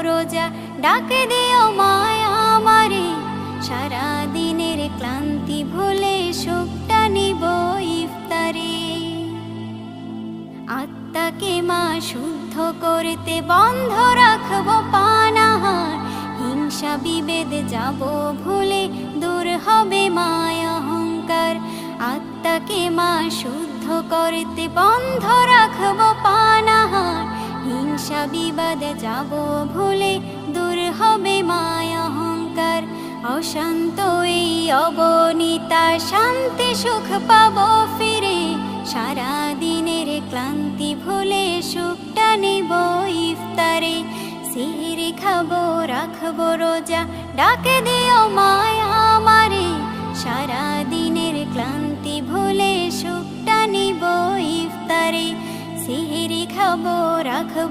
রোজা, ডাকে দিও মায়া আমারে। সারা দিনের ক্লান্তি ভুলে সুখটা নিব ইফতারে। আত্মাকে মা শুদ্ধ করতে বন্ধ রাখবো পানাহার, হিংসা বিভেদ যাব ভুলে দূর হবে মায়া অহংকার। আত্মাকে মা শুদ্ধ করতে বন্ধ রাখবো পানাহার, হিংসা বিবাদ যাব ভুলে দূর হবে মায়া অহংকার। অশান্ত এই অবনীতা শান্তি সুখ পাবো ফিরে, সারা দিনের ক্লান্তি ভুলে সুখটা নিব ইফতারে। সিহরি খাবো রাখবো রোজা, ডাকে দিও মায়া আমারে। সারা দিনের ক্লান্তি ভুলে সুখটা নিব ইফতারে। সিহরি খাবো রাখবো